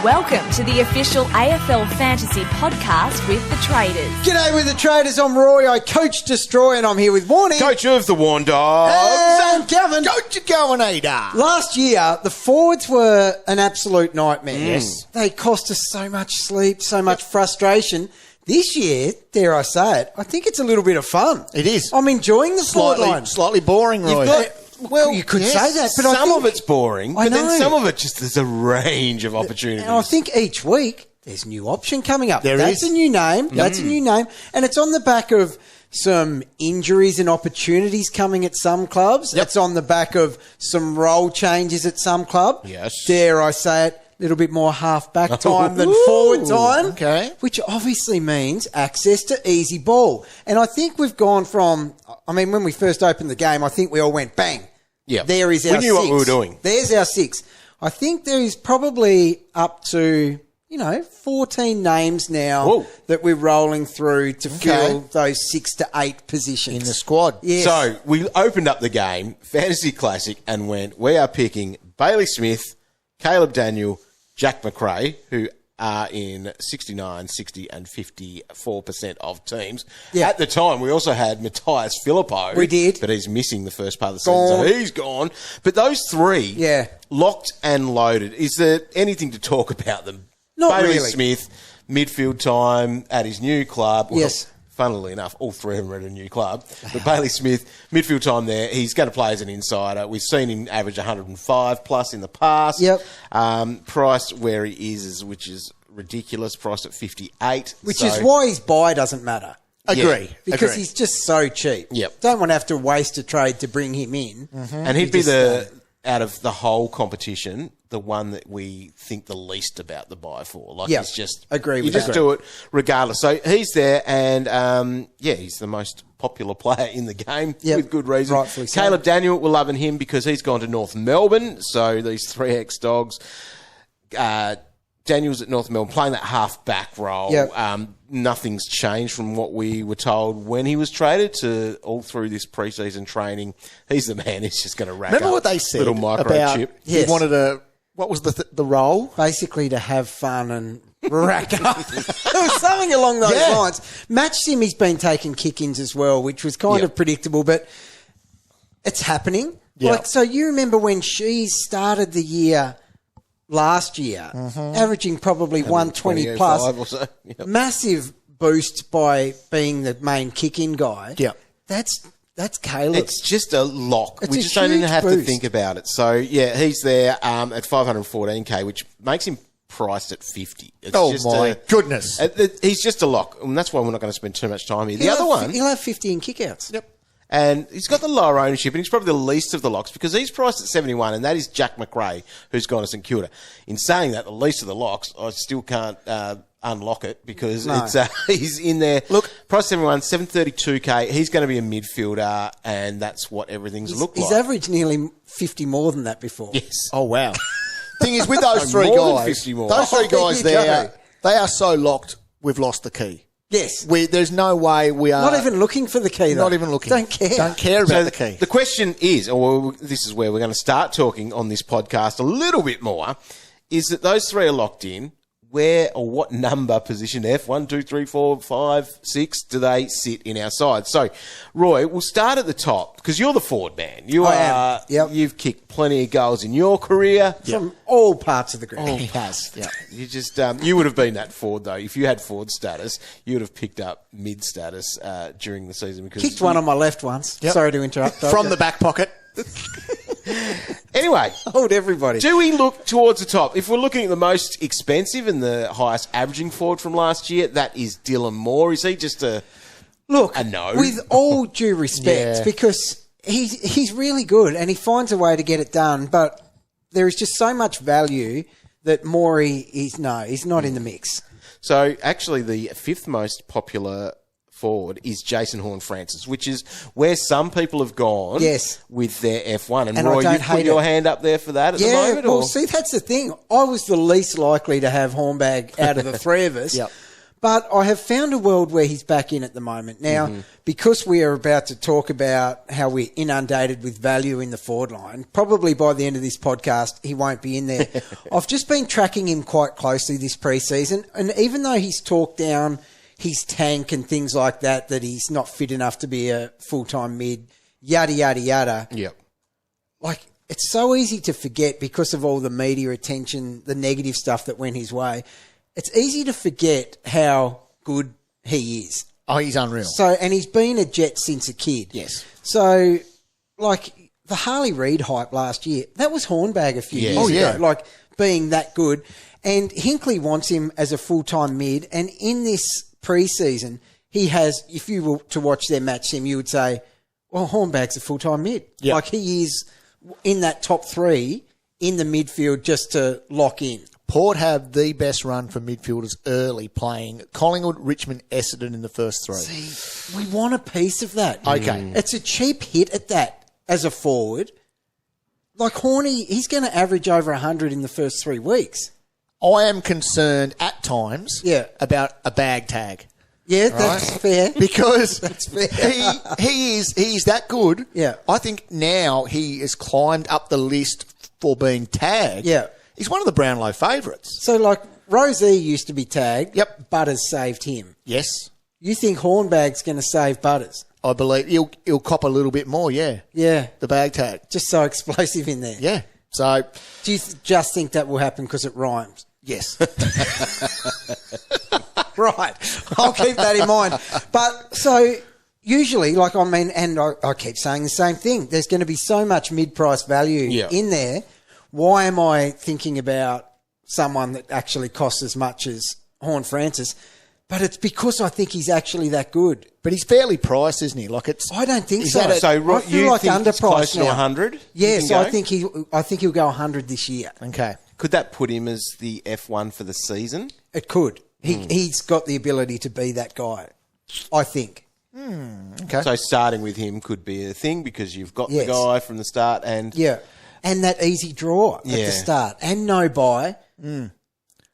Welcome to the official AFL Fantasy Podcast with the Traders. G'day with the Traders, I'm Roy, I coach Destroy, and I'm here with Warnie. Coach of the Warn Dogs. And Gavin. Coach of Goinator. Last year, the forwards were an absolute nightmare. Yes. They cost us so much sleep, so much frustration. This year, dare I say it, I think it's a little bit of fun. It is. I'm enjoying the forward line. Slightly boring, Roy. Well, you could say that, but some of it's boring, but know. then some of it just there's a range of opportunities. And I think each week there's a new option coming up. That's is. a new name. That's a new name. And it's on the back of some injuries and opportunities coming at some clubs. It's on the back of some role changes at some club. Yes. Dare I say it, a little bit more half-back time than forward time. Okay. Which obviously means access to easy ball. And I think we've gone from, I mean, when we first opened the game, I think we all went bang. Yeah. There is our six. We knew what we were doing. There's our six. I think there is probably up to, 14 names now that we're rolling through to fill those 6 to 8 positions. In the squad. Yes. So we opened up the game, Fantasy Classic, and went, we are picking Bailey Smith, Caleb Daniel, Jack Macrae, who are in 69, 60 and 54% of teams. Yeah. At the time, we also had Matthias Filippo. We did. But he's missing the first part of the season, so he's gone. But those three, locked and loaded. Is there anything to talk about them? Not Bailey really. Smith, midfield time at his new club. Well, Yes. Funnily enough, all three of them are at a new club. But Bailey Smith, midfield time there, he's going to play as an insider. We've seen him average 105 plus in the past. Yep. Price where he is, which is ridiculous, priced at 58. Which is why his buy doesn't matter. Agree. Because he's just so cheap. Yep. Don't want to have to waste a trade to bring him in. And he'd be out of the whole competition, the one that we think the least about the buy for. Like, Yep. it's just, Agree you with just that. do it regardless. So he's there, and he's the most popular player in the game with good reason. Rightfully so. Caleb Daniel, we're loving him because he's gone to North Melbourne. So these 3X dogs, Daniel's at North Melbourne playing that half-back role. Yep. Nothing's changed from what we were told when he was traded to all through this preseason training. He's the man who's just going to rack Remember up what they said little microchip. about he wanted a, what was the role? Basically to have fun and rack up. It was something along those lines. Match Simmy's been taking kick-ins as well, which was kind of predictable, but it's happening. Yeah. Like, so you remember when she started the year last year, averaging probably 120 plus. Or so. Yep. Massive boost by being the main kick-in guy. Yeah. That's Caleb. It's just a lock. It's We a just don't even huge have to boost. think about it. So, he's there at 514K, which makes him priced at 50. It's just goodness. He's just a lock, and that's why we're not going to spend too much time here. The other one... He'll have 50 in kickouts. Yep. And he's got the lower ownership, and he's probably the least of the locks because he's priced at 71, and that is Jack Macrae, who's gone to St Kilda. In saying that, the least of the locks, I still can't unlock it because he's in there. Look, price 71, 732K. He's going to be a midfielder, and that's what everything's looked like. He's averaged nearly 50 more than that before. Yes. Oh, wow. Thing is, with those three more than guys, 50 more. those three there guys you there, go. they are so locked, we've lost the key. Yes. There's no way we are... Not even looking for the key, though. Not even looking. Don't care. Don't care about the key. The question is, or this is where we're going to start talking on this podcast a little bit more, is that those three are locked in. Where or what number position F, 1, 2, 3, 4, 5, 6, do they sit in our side? So, Roy, we'll start at the top because you're the forward man. I am. Yep. You've kicked plenty of goals in your career. From all parts of the ground. All pass. Yeah. You just you would have been that forward though. If you had forward status, you would have picked up mid status during the season because Kicked one on my left once. Yep. Sorry to interrupt. From the back pocket. Anyway, Hold everybody. do we look towards the top? If we're looking at the most expensive and the highest averaging forward from last year, that is Dylan Moore. Is he just a no? With all due respect, Yeah. because he's really good and he finds a way to get it done, but there is just so much value that Morey he's not in the mix. So actually, the fifth most popular forward is Jason Horne-Francis, which is where some people have gone with their F1. And And Roy, I don't you've put hate your it. hand up there for that at the moment? Well, or? see, that's the thing. I was the least likely to have Hornbag out of the three of us. Yep. But I have found a world where he's back in at the moment. Now, because we are about to talk about how we're inundated with value in the forward line, probably by the end of this podcast, he won't be in there. I've just been tracking him quite closely this preseason, and even though he's talked down his tank and things like that, that he's not fit enough to be a full-time mid, yada, yada, yada. Yep. Like, it's so easy to forget because of all the media attention, the negative stuff that went his way. It's easy to forget how good he is. Oh, he's unreal. So, and he's been a Jet since a kid. Yes. So, like, the Harley Reid hype last year, that was Hornbag a few years ago. Like, being that good. And Hinckley wants him as a full-time mid. And in this pre-season, he has, if you were to watch their match sim, you would say, well, Hornbag's a full-time mid. Yep. Like, he is in that top 3 in the midfield just to lock in. Port have the best run for midfielders early, playing Collingwood, Richmond, Essendon in the first 3. See, we want a piece of that. Okay. It's a cheap hit at that as a forward. Like Horny, he's going to average over 100 in the first 3 weeks. I am concerned at times about a bag tag. Yeah, that's fair. Because That's fair. he is that good. Yeah. I think now he has climbed up the list for being tagged. Yeah. He's one of the Brownlow favourites. So, like, Rosie used to be tagged. Yep. Butters saved him. Yes. You think Hornbag's going to save Butters? I believe he'll cop a little bit more, yeah. Yeah. The bag tag. Just so explosive in there. Yeah. So, Do you just think that will happen because it rhymes? yes. Right. I'll keep that in mind. But so usually, like, I mean, and I keep saying the same thing. There's going to be so much mid-price value in there. Why am I thinking about someone that actually costs as much as Horne-Francis? But it's because I think he's actually that good. But he's fairly priced, isn't he? Like it's. I don't think Is so. that So I feel you like think it's underpriced close to now. 100? Yes, You I can think he'll go 100 this year. Okay. Could that put him as the F1 for the season? It could. He's got the ability to be that guy, I think. Okay. So starting with him could be a thing because you've got Yes. the guy from the start and... Yeah. And that easy draw at Yeah. the start. And no buy.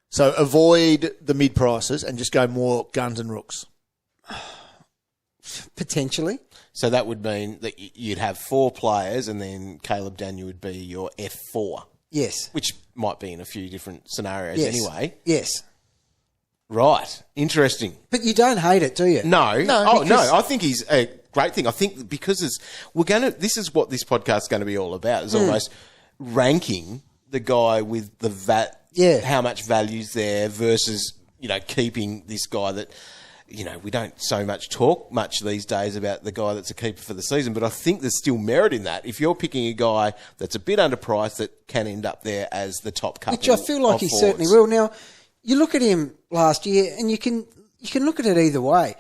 So avoid the mid prices and just go more guns and rooks. Potentially. So that would mean that you'd have 4 players and then Caleb Daniel would be your F4, Yes. which might be in a few different scenarios Yes. anyway. Yes. Right. Interesting. But you don't hate it, do you? No. No, because- I think he's a great thing. I think because this is what this podcast is going to be all about. Is almost ranking the guy with the how much value's there versus, keeping this guy that, we don't so much talk much these days about the guy that's a keeper for the season, but I think there's still merit in that. If you're picking a guy that's a bit underpriced that can end up there as the top couple, Which I feel like of he forwards. certainly will. Now, you look at him last year and you can look at it either way.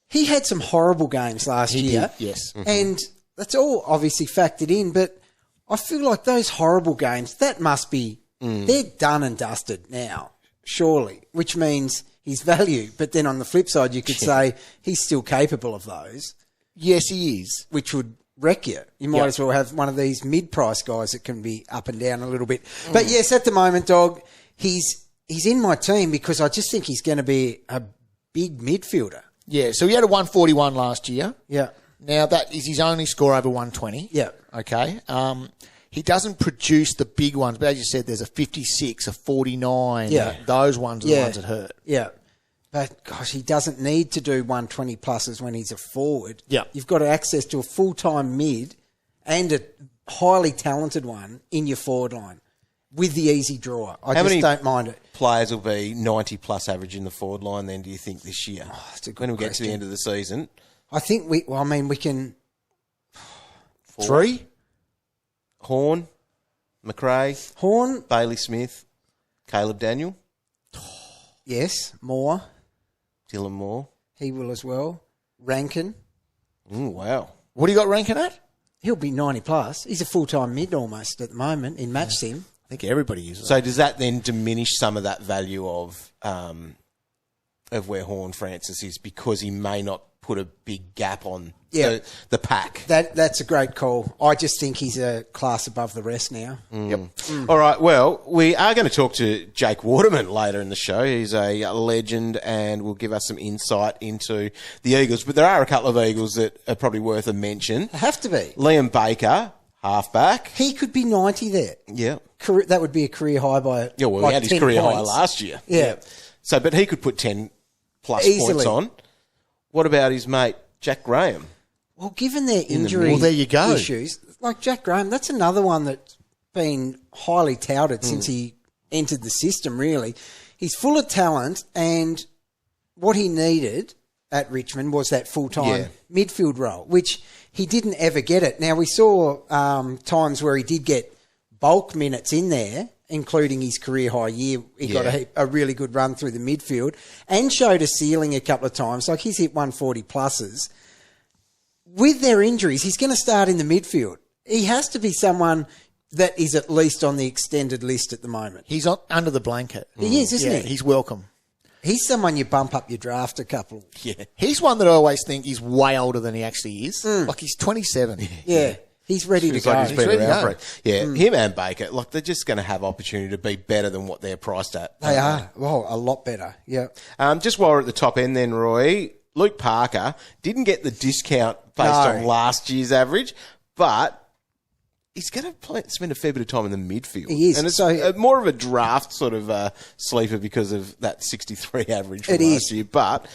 He had some horrible games last year. did, yes. And that's all obviously factored in, but I feel like those horrible games, that must be, they're done and dusted now, surely, which means his value. But then on the flip side, you could say he's still capable of those, Yes, he is. which would wreck you. You might as well have one of these mid-price guys that can be up and down a little bit. But yes, at the moment, Dog, he's in my team because I just think he's going to be a big midfielder. Yeah, so he had a 141 last year. Yeah. Now, that is his only score over 120. Yeah. Okay. He doesn't produce the big ones, but as you said, there's a 56, a 49. Yeah. Those ones are the ones that hurt. Yeah. But, gosh, he doesn't need to do 120 pluses when he's a forward. Yeah. You've got access to a full-time mid and a highly talented one in your forward line with the easy draw. I How just many don't mind it. Players will be 90 plus average in the forward line then, do you think, this year? That's a good when we get to the question. end of the season. I think we can... 3? Horne, Macrae, Horn, Bailey Smith, Caleb Daniel, yes. Moore, Dylan Moore. he will as well. Rankin, Wow. What do you got ranking at? he'll be 90 plus. He's a full-time mid almost at the moment in match sim. I think everybody uses it. So does that then diminish some of that value of of where Horne-Francis is because he may not put a big gap on Yeah. the pack. That's a great call. I just think he's a class above the rest now. All right, well, we are going to talk to Jake Waterman later in the show. He's a legend and will give us some insight into the Eagles. But there are a couple of Eagles that are probably worth a mention. They have to be. Liam Baker, halfback. He could be 90 there. Yeah. That would be a career high by Yeah, well, like he had his 10 career high points. last year. Yeah. So, but he could put 10 plus Easily. points on. What about his mate, Jack Graham? Well, given their injury Well, there you go. issues, like Jack Graham, that's another one that's been highly touted since he entered the system, really. He's full of talent, and what he needed at Richmond was that full-time midfield role, which he didn't ever get it. Now, we saw times where he did get bulk minutes in there, including his career-high year. He got a really good run through the midfield and showed a ceiling a couple of times. Like, he's hit 140-pluses. With their injuries, he's going to start in the midfield. He has to be someone that is at least on the extended list at the moment. He's under the blanket. He is, isn't he? He's welcome. He's someone you bump up your draft a couple. Yeah. He's one that I always think is way older than he actually is. Like, he's 27. Yeah. He's ready to It's go. like he's been ready to around go. for it. Yeah, him and Baker, like they're just going to have opportunity to be better than what they're priced at. They are. Well, a lot better. Yeah. Just while we're at the top end then, Roy, Luke Parker didn't get the discount based on last year's average, but he's going to spend a fair bit of time in the midfield. He is. And it's So- more of a draft sort of sleeper because of that 63 average from It last is. year. But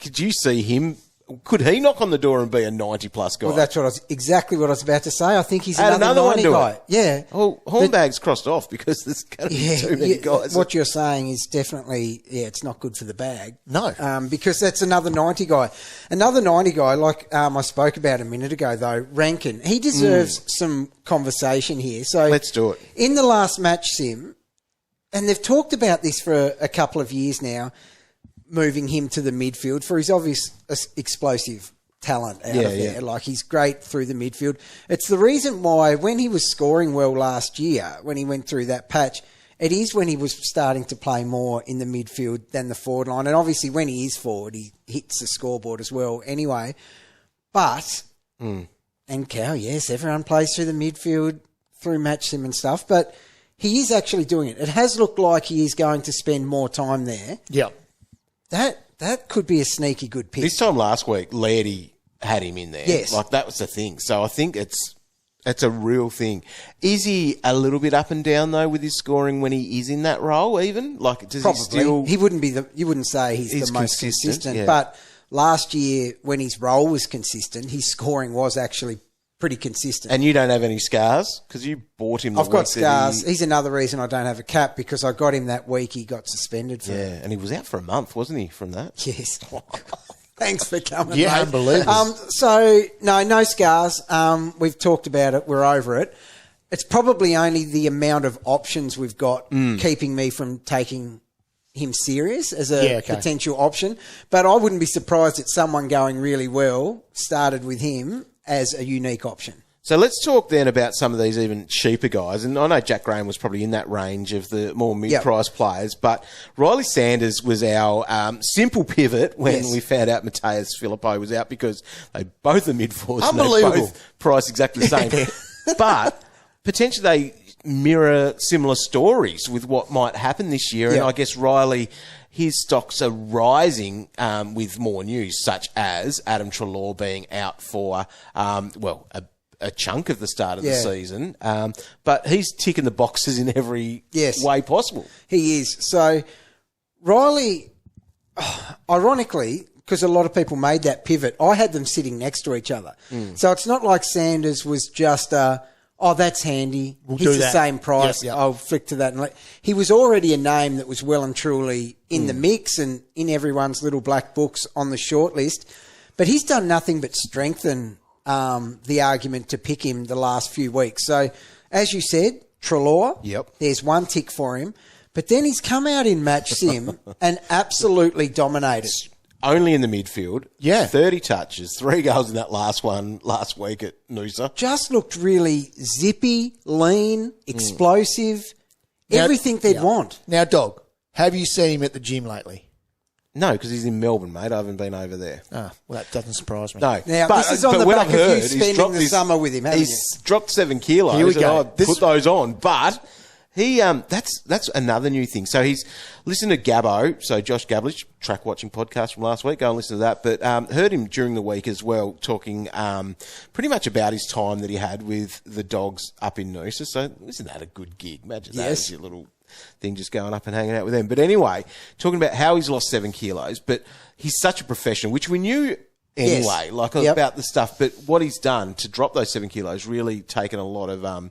could you see him... Could he knock on the door and be a 90-plus guy? Well, that's exactly what I was about to say. I think he's Add another one 90 to guy. it. Yeah. Well, Hornbag's crossed off because there's going to be too many guys. What you're saying is definitely, it's not good for the bag. No. Because that's another 90 guy. Another 90 guy, like I spoke about a minute ago, though, Rankin, he deserves some conversation here. So Let's do it. In the last match sim, and they've talked about this for a couple of years now, moving him to the midfield for his obvious explosive talent out of there. Yeah. Like, he's great through the midfield. It's the reason why when he was scoring well last year, when he went through that patch, it is when he was starting to play more in the midfield than the forward line. And obviously when he is forward, he hits the scoreboard as well anyway. But, and Cow, yes, everyone plays through the midfield, through match sim and stuff, but he is actually doing it. It has looked like he is going to spend more time there. Yeah. That could be a sneaky good pick. This time last week, Lairdy had him in there. Yes. Like, that was the thing. So I think it's a real thing. Is he a little bit up and down, though, with his scoring when he is in that role, even? Like, does Probably. he still... He wouldn't be you wouldn't say he's the most consistent. yeah. But last year, when his role was consistent, his scoring was actually pretty consistent. And you don't have any scars? Because you bought him the I've got week that scars. He's another reason I don't have a cap, because I got him that week he got suspended for. Yeah, and he was out for a month, wasn't he, from that? Yes. Thanks for coming. Yeah, mate. unbelievable. So, no scars. We've talked about it. We're over it. It's probably only the amount of options we've got keeping me from taking him serious as a potential option. But I wouldn't be surprised at someone going really well started with him as a unique option. So let's talk then about some of these even cheaper guys. And I know Jack Graham was probably in that range of the more mid-price players, but Ryley Sanders was our simple pivot when we found out Mateus Philippo was out, because they both are mid-forwards. Unbelievable. And they both price exactly the same. But potentially they mirror similar stories with what might happen this year. And I guess Ryley, his stocks are rising with more news, such as Adam Treloar being out for, a chunk of the start of the season. But he's ticking the boxes in every way possible. He is. So, Ryley, ironically, because a lot of people made that pivot, I had them sitting next to each other. So it's not like Sanders was just that's handy. He's do the that. same price. Yep. I'll flick to that. He was already a name that was well and truly in the mix and in everyone's little black books on the short list. But he's done nothing but strengthen the argument to pick him the last few weeks. So, as you said, Treloar, there's one tick for him. But then he's come out in Match Sim and absolutely dominated. Only in the midfield. Yeah. 30 touches, 3 goals in that last one last week at Noosa. Just looked really zippy, lean, explosive, everything they'd want. Now, Dog, have you seen him at the gym lately? No, because he's in Melbourne, mate. I haven't been over there. Oh, well, that doesn't surprise me. No. Now, this is on the when back I of you heard, he's spending dropped the summer with him, haven't you? He's dropped 7 kilos. Here we go. And I put those on, but he that's another new thing. So he's listened to Gabbo, so Josh Gablich, track watching podcast from last week. Go and listen to that. But heard him during the week as well, talking pretty much about his time that he had with the Dogs up in Noosa. So isn't that a good gig? Imagine that as your little thing, just going up and hanging out with them. But anyway, talking about how he's lost 7 kilos, but he's such a professional, which we knew anyway, about the stuff. But what he's done to drop those 7 kilos, really taken a lot of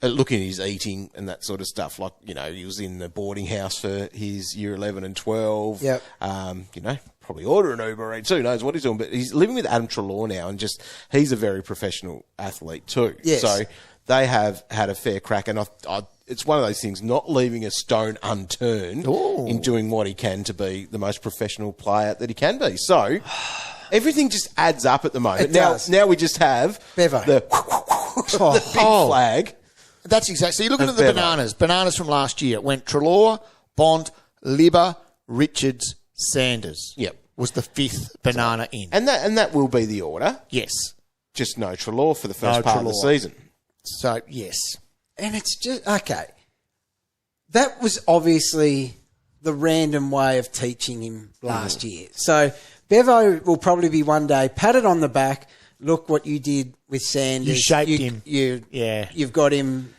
looking at his eating and that sort of stuff. Like, you know, he was in the boarding house for his year 11 and 12. Yep. You know, probably order an Uber Eats. Who knows what he's doing? But he's living with Adam Treloar now, and just he's a very professional athlete too. Yes. So they have had a fair crack, and it's one of those things, not leaving a stone unturned in doing what he can to be the most professional player that he can be. So everything just adds up at the moment. Now we just have Bevo. the big flag. That's exactly. So you're looking at the bananas from last year. It went Treloar, Bond, Libba, Richards, Sanders. Yep. Was the 5th banana in. And that will be the order. Yes. Just no Treloar for the first part of the season. So, yes. And it's just, okay. That was obviously the random way of teaching him last year. So Bevo will probably be one day patted on the back. Look what you did with Sanders. You shaped him. You've got him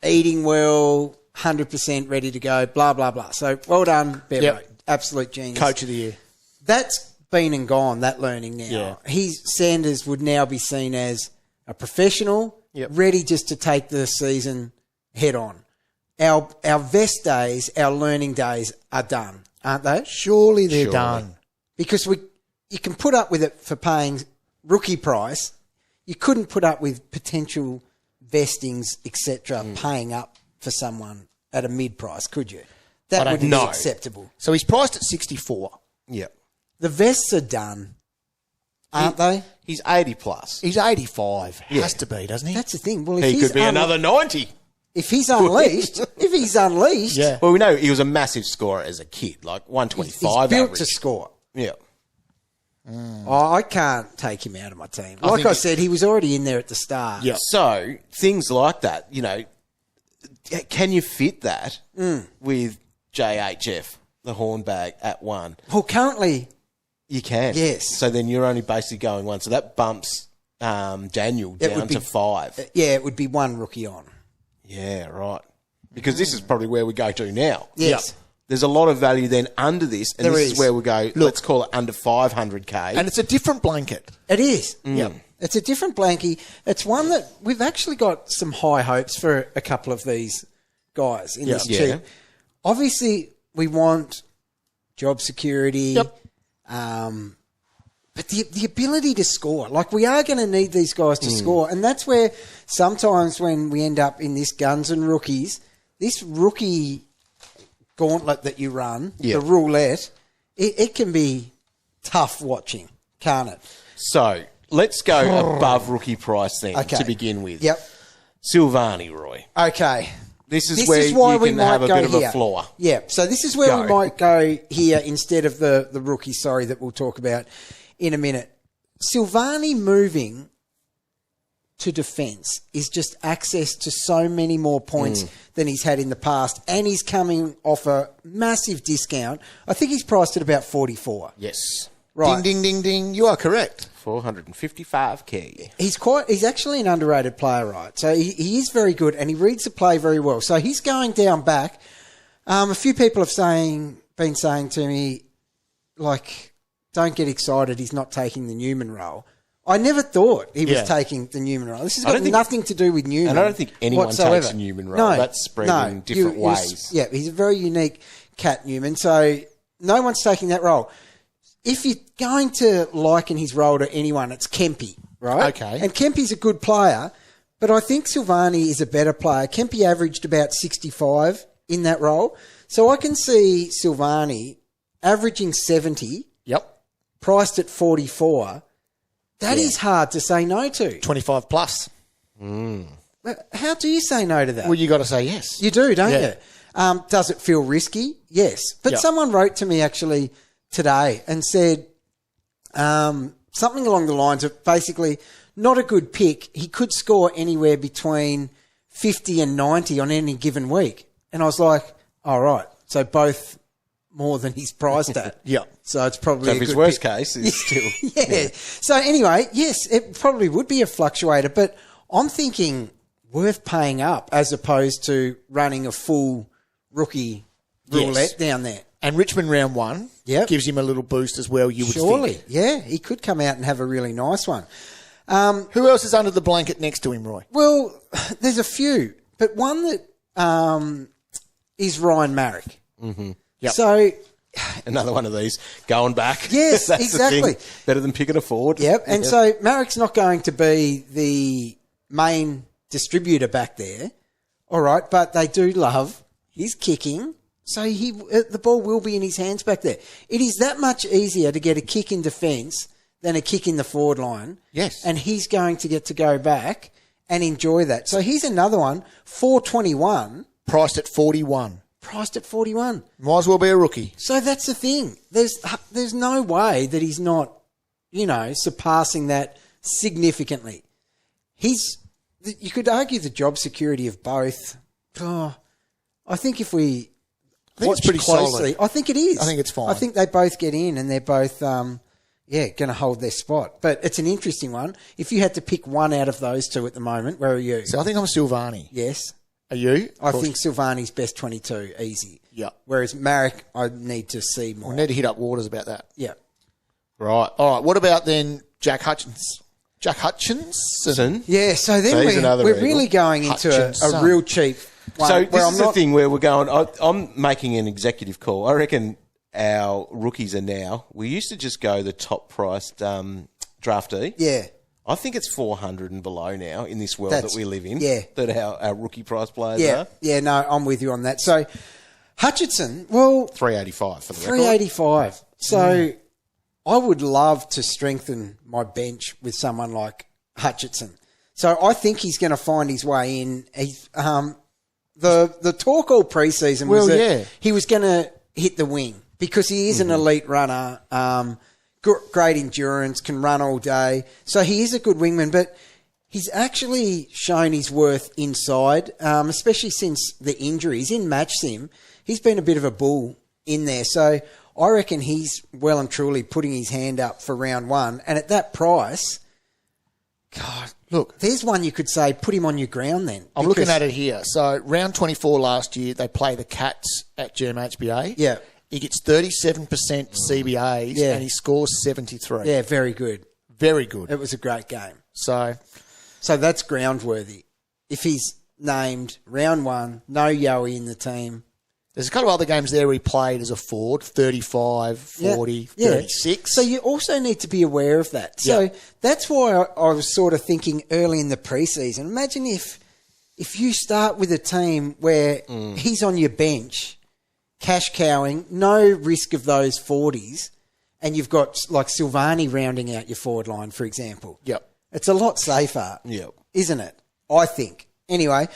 eating well, 100% ready to go, blah, blah, blah. So well done, Bevo. Yep. Absolute genius. Coach of the year. That's been and gone, that learning now. Yeah. Sanders would now be seen as a professional, ready just to take the season head on. Our vest days, our learning days are done, aren't they? Surely they're done. Because you can put up with it for paying rookie price. You couldn't put up with potential vestings, etc., paying up for someone at a mid price, could you? That wouldn't be acceptable. So he's priced at 64. Yep. The vests are done, aren't they? He's 80 plus. He's 85. Has to be, doesn't he? That's the thing. Well, if He could be another 90. If he's unleashed, Well, we know he was a massive scorer as a kid, like 125 he's built average. to score. Yeah. Oh, I can't take him out of my team. Like I said, he was already in there at the start. Yeah. So things like that, you know, can you fit that with JHF, the horn bag, at 1? Well, currently, You can. Yes. So then you're only basically going 1. So that bumps Daniel down to 5. yeah, it would be 1 rookie on. Yeah, right. Because this is probably where we go to now. Yes. There's a lot of value then under this, and There this is is. where we go, let's call it under 500K. And it's a different blanket. It is. Yep. It's a different blankie. It's one that we've actually got some high hopes for a couple of these guys in this Yeah. cheap. Obviously, we want job security. Yep. But the ability to score, like we are going to need these guys to score. And that's where sometimes when we end up in this guns and rookies, this rookie gauntlet that you run, the roulette, it can be tough watching, can't it? So let's go above rookie price then Okay. to begin with. Yep. Silvagni, Roy. Okay. This is where you can have a bit of a floor. Yeah, so this is where we Go. might go here instead of the rookie, that we'll talk about in a minute. Silvagni moving to defence is just access to so many more points than he's had in the past, and he's coming off a massive discount. I think he's priced at about 44. Yes. Right. Ding, ding, ding, ding. You are correct. 455K. He's actually an underrated player, right? So he is very good, and he reads the play very well. So he's going down back. A few people have been saying to me, like, don't get excited, he's not taking the Newman role. I never thought he was taking the Newman role. This has got nothing to do with Newman. And I don't think anyone whatsoever. takes a Newman role. That's spread in different ways. Yeah, he's a very unique cat, Newman. So no one's taking that role. If you're going to liken his role to anyone, it's Kempy, right? Okay. And Kempy's a good player, but I think Silvagni is a better player. Kempy averaged about 65 in that role. So I can see Silvagni averaging 70, priced at 44. That is hard to say no to. 25 plus. But how do you say no to that? Well, you got to say yes. You do, don't you? Does it feel risky? Yes. But someone wrote to me actually today and said something along the lines of basically not a good pick. He could score anywhere between 50 and 90 on any given week. And I was like, all right, so both more than he's priced at. Yeah. So it's probably So a if his good worst pick. case is still... Yeah. So anyway, yes, it probably would be a fluctuator, but I'm thinking worth paying up as opposed to running a full rookie roulette down there. And Richmond round 1 gives him a little boost as well, you would Surely, think. yeah. He could come out and have a really nice one. Who else is under the blanket next to him, Roy? Well, there's a few, but one that is Ryan Marrick. Mm-hmm. Yep. So... Another one of these going back. Yes, That's exactly. the thing. Better than picking a forward. Yep. And so Marrick's not going to be the main distributor back there. All right. But they do love his kicking. So the ball will be in his hands back there. It is that much easier to get a kick in defence than a kick in the forward line. Yes. And he's going to get to go back and enjoy that. So here's another one, 421. Priced at 41. Priced at 41. Might as well be a rookie. So that's the thing. There's no way that he's not, surpassing that significantly. You could argue the job security of both. Oh, I think if we watch it's pretty closely, solid. I think it is. I think it's fine. I think they both get in and they're both, going to hold their spot. But it's an interesting one. If you had to pick one out of those two at the moment, where are you? So I think I'm Silvagni. Yes. Are you? I think Silvagni's best 22, easy. Yeah. Whereas Marrick, I need to see more. We need to hit up Waters about that. Yeah. Right. All right. What about then Jack Hutchins? Jack Hutchinson? Yeah, so then He's another we're Eagle. really going into Hutchinson. a real cheap one. So where this is the thing where we're going. I'm making an executive call. I reckon our rookies are now. We used to just go the top priced draftee. Yeah. I think it's 400 and below now in this world that we live in. Yeah. That our rookie price players Yeah. are. Yeah, no, I'm with you on that. So Hutchinson, well, 385 for the record. 385. So I would love to strengthen my bench with someone like Hutchinson. So I think he's going to find his way in. He's, the talk all preseason was that he was going to hit the wing because he is an elite runner, great endurance, can run all day. So he is a good wingman, but he's actually shown his worth inside, especially since the injuries. In match sim, he's been a bit of a bull in there. So I reckon he's well and truly putting his hand up for round 1. And at that price, God, look, there's one you could say, put him on your ground then. I'm looking at it here. So round 24 last year, they play the Cats at GMHBA. Yeah. He gets 37% CBAs and he scores 73. Yeah, very good. Very good. It was a great game. So that's ground worthy. If he's named round 1, no Yowie in the team. there's a couple of other games there where he played as a forward, 35, 40, 36. So you also need to be aware of that. So that's why I was sort of thinking early in the preseason. Imagine if you start with a team where he's on your bench, cash cowing, no risk of those 40s, and you've got like Silvagni rounding out your forward line, for example. Yep. It's a lot safer, isn't it? I think. Anyway,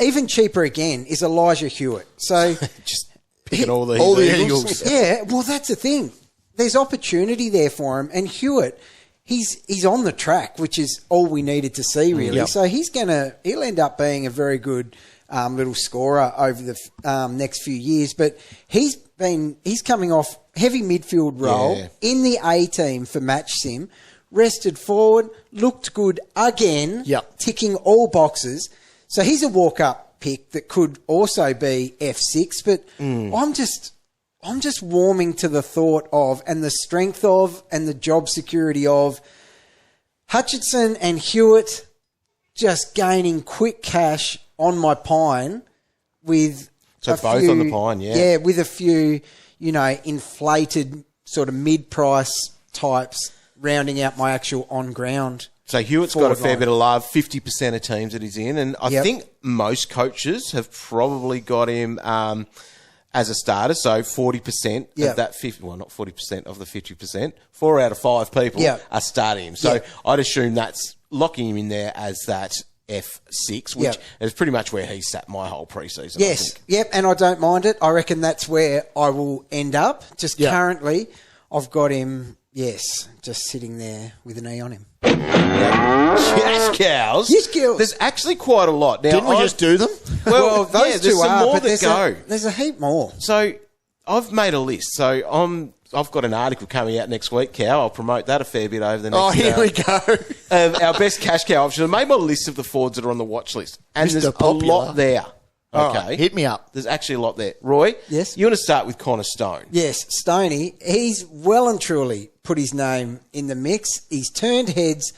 even cheaper again is Elijah Hewitt. So Just picking all the Eagles. Yeah, well, that's the thing. There's opportunity there for him, and Hewitt, he's on the track, which is all we needed to see, really. Yep. So he'll end up being a very good little scorer over the next few years. But he's coming off heavy midfield role in the A team for Match Sim, rested forward, looked good again, ticking all boxes. So he's a walk-up pick that could also be F6, but I'm just warming to the thought of and the strength of and the job security of Hutchinson and Hewitt just gaining quick cash on my pine with both on the pine, Yeah, with a few, inflated sort of mid-price types rounding out my actual on-ground. So Hewitt's got a fair bit of love, 50% of teams that he's in. And I think most coaches have probably got him as a starter. So 40% of that 50, well, not 40% of the 50%, 4 out of 5 people are starting him. So I'd assume that's locking him in there as that F6, which is pretty much where he sat my whole preseason. Yes, and I don't mind it. I reckon that's where I will end up. Just currently, I've got him, yes, just sitting there with an E on him. Cash cows. Yes, cows. There's actually quite a lot. Now, Didn't we just do them? Well, those there's two some are, more but that go. there's a heap more. So I've made a list. So I've got an article coming out next week, Cow. I'll promote that a fair bit over the next. Oh, here we go. Our best cash cow options. I made my list of the forwards that are on the watch list, and Mr. there's Popular. a lot there. All Okay, right, hit me up. There's actually a lot there. Roy, Yes? You want to start with Connor Stone? Yes, Stoney, he's well and truly put his name in the mix. He's turned heads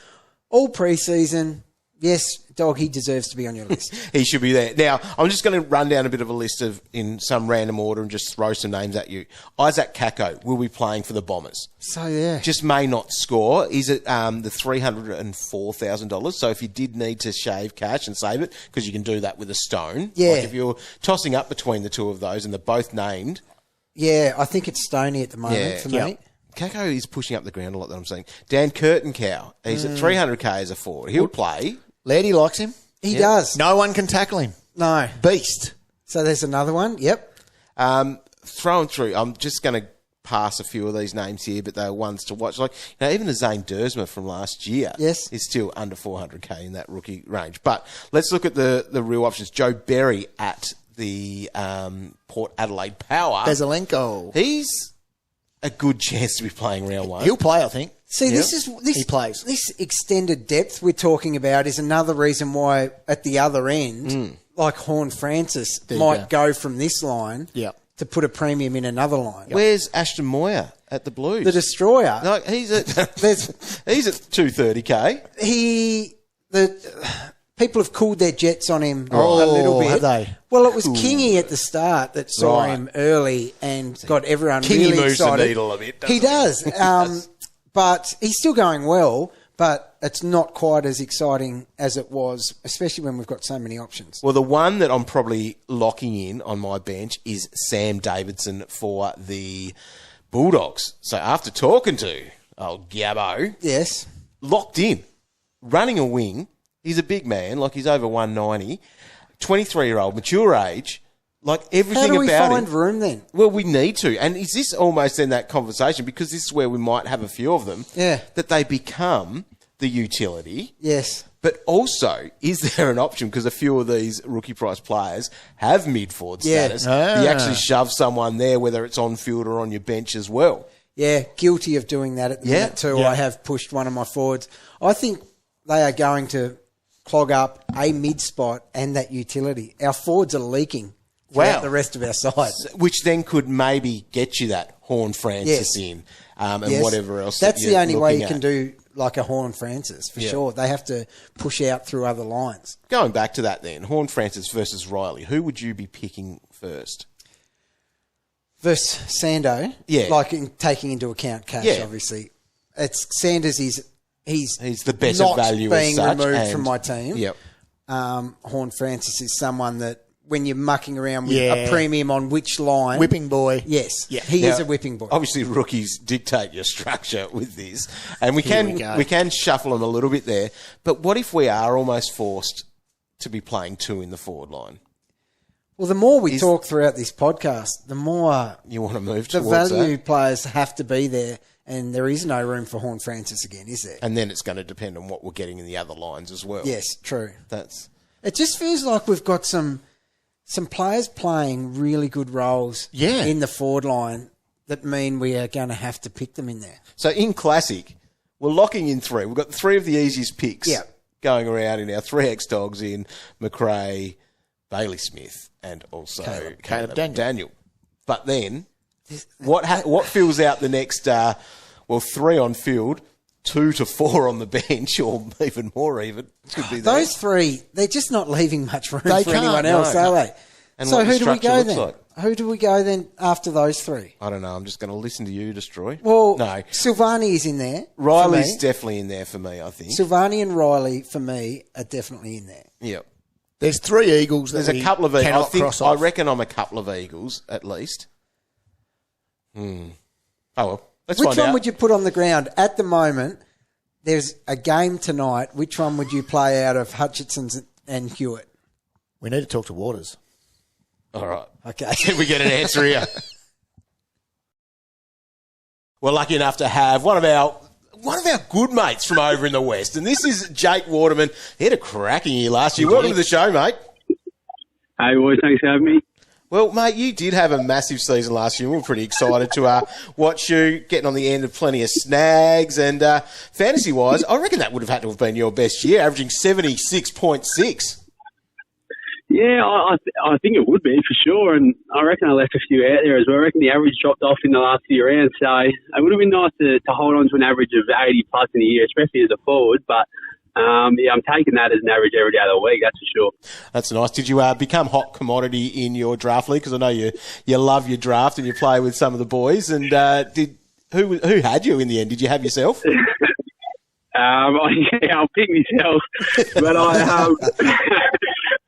all pre-season. Yes, dog, he deserves to be on your list. He should be there. Now, I'm just going to run down a bit of a list in some random order and just throw some names at you. Izak Rankine will be playing for the Bombers. So, yeah. Just may not score. He's at the $304,000. So if you did need to shave cash and save it, because you can do that with a stone. Yeah. Like if you're tossing up between the two of those and they're both named. Yeah, I think it's Stoney at the moment for me. Kako is pushing up the ground a lot that I'm seeing. Dan Curtin Cow. He's at $300K as a forward. He'll play. Laddie likes him. He does. No one can tackle him. No. Beast. So there's another one. Yep. Throwing through, I'm just going to pass a few of these names here, but they're ones to watch. Like, even the Zane Dersma from last year Yes. is still under $400K in that rookie range. But let's look at the real options. Joe Berry at the Port Adelaide Power. Bezelenko. He's a good chance to be playing round one. He'll play, I think. See, Yep. this He plays. This extended depth we're talking about is another reason why at the other end, like Horne-Francis you might go from this line Yep. to put a premium in another line. Where's Ashton Moyer at the Blues? The Destroyer. Like, he's at There's he's at $230K. people have cooled their jets on him a Oh, little bit. have they? Well, it was Kingy at the start that saw Right. him early and got everyone Kingy really moves the excited. needle a bit, doesn't He he? does. But he's still going well, but it's not quite as exciting as it was, especially when we've got so many options. Well, the one that I'm probably locking in on my bench is Sam Davidson for the Bulldogs. So after talking to old Gabbo, Yes. locked in, running a wing. He's a big man, like he's over 190, 23-year-old, mature age, like everything How do we about find him. room then? Well, we need to. And is this almost in that conversation, because this is where we might have a few of them, Yeah. that they become the utility. Yes. But also, is there an option, because a few of these rookie price players have mid-forward Yeah. status, you actually shove someone there, whether it's on field or on your bench as well. Yeah, guilty of doing that at the minute too. Yeah. I have pushed one of my forwards. I think they are going to clog up a mid spot and that utility. Our forwards are leaking throughout the rest of our side. Which then could maybe get you that Horne-Francis Yes. in and Yes. whatever else. That's that the you're only way you looking can at. do like a Horne-Francis, for sure. They have to push out through other lines. Going back to that then, Horne-Francis versus Ryley, who would you be picking first? Versus Sando, Yeah. like taking into account cash, Yeah. obviously. It's Sanders. He's the better not value as being such, removed and- from my team. Yep. Horne-Francis is someone that when you're mucking around with Yeah. a premium on which line, Whipping boy. yes, Yeah. he Now, is a whipping boy. Obviously, rookies dictate your structure with this, and we Here we can go. we can shuffle them a little bit there. But what if we are almost forced to be playing two in the forward line? Well, the more we talk throughout this podcast, the more You want to move the towards value that, players have to be there, and there is no room for Horne-Francis again, is there? and then it's going to depend on what we're getting in the other lines as well. Yes, true. That's It just feels like we've got some players playing really good roles Yeah. in the forward line that mean we are going to have to pick them in there. so. In classic, we're locking in three. We've got three of the easiest picks Yeah. going around in our 3X dogs in Macrae, Bailey Smith, and also Caleb Daniel. But then, what fills out the next? 3 on field, 2 to 4 on the bench, or even more. Even could be Those three, they're just not leaving much room They for can't, anyone else, no. are they? And So what the who do we structure go looks then? like. Who do we go then after those three? I don't know. I'm just going to listen to you, Destroy. Well, no. Silvagni is in there. for Riley's me. definitely in there for me. I think. Silvagni and Ryley, for me, are definitely in there. Yep. There's 3 Eagles that There's a couple of Eagles. I cannot think cross I off. reckon I'm a couple of Eagles at least. Oh well, let's Which find one out. would you put on the ground at the moment? There's a game tonight. Which one would you play out of Hutchinson's and Hewitt? We need to talk to Waters. All right. Okay. We get an answer here. We're lucky enough to have one of our good mates from over in the West, and this is Jake Waterman. He had a cracking year last year. Welcome to the show, mate. Hey, boys, thanks for having me. Well, mate, you did have a massive season last year. We were pretty excited to watch you getting on the end of plenty of snags. And fantasy-wise, I reckon that would have had to have been your best year, averaging 76.6. Yeah, I think it would be for sure. And I reckon I left a few out there as well. I reckon the average dropped off in the last few rounds. So it would have been nice to hold on to an average of 80 plus in a year, especially as a forward. But yeah, I'm taking that as an average every day of the week, that's for sure. That's nice. Did you become hot commodity in your draft league? Because I know you love your draft and you play with some of the boys. And who had you in the end? Did you have yourself? I'll pick myself, but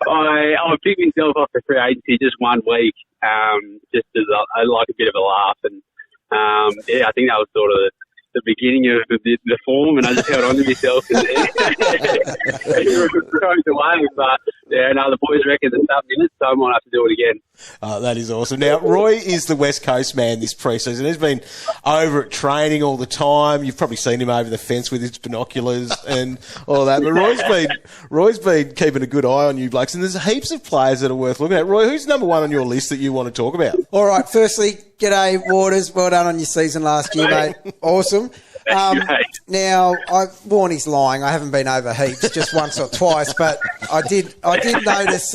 I picked myself off the free agency just 1 week, just as I like a bit of a laugh. And yeah, I think that was sort of the beginning of the form, and I just held on to myself and thrown it away. But yeah, no, the boys reckon there's something in it, so I might have to do it again. Oh, that is awesome. Now, Roy is the West Coast man this pre-season. He's been over at training all the time. You've probably seen him over the fence with his binoculars and all that. But Roy's been keeping a good eye on you blokes, and there's heaps of players that are worth looking at. Roy, who's number one on your list that you want to talk about? All right, firstly, g'day, Waters. Well done on your season last year, mate. Awesome. Now, Warnie's lying. I haven't been over heaps, just once or twice, but I did notice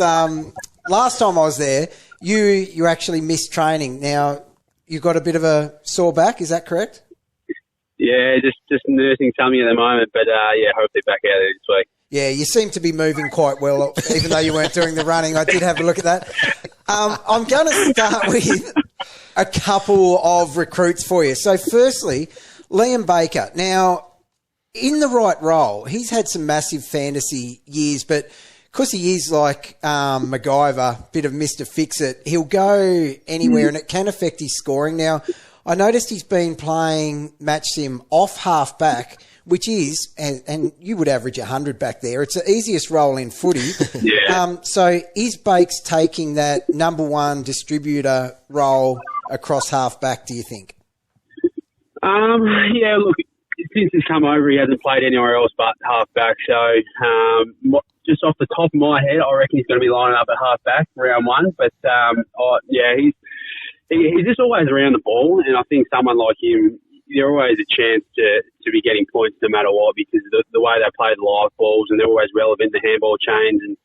last time I was there, you actually missed training. Now, you got a bit of a sore back, is that correct? Yeah, just nursing something at the moment, but yeah, hopefully back out there this week. Yeah, you seem to be moving quite well, even though you weren't doing the running. I did have a look at that. I'm going to start with a couple of recruits for you. So, firstly, Liam Baker. Now, in the right role, he's had some massive fantasy years, but because he is like MacGyver, bit of Mr. Fix-It, he'll go anywhere and it can affect his scoring. Now, I noticed he's been playing match sim off half-back, which is, and you would average 100 back there, it's the easiest role in footy. Yeah. So is Bakes taking that number one distributor role across half-back, do you think? Yeah, look, since he's come over, he hasn't played anywhere else but half-back. So just off the top of my head, I reckon he's going to be lining up at half-back round one. But, yeah, he's just always around the ball, and I think someone like him, there's always a chance to be getting points no matter what, because the way they play the live balls, and they're always relevant in the handball chains. And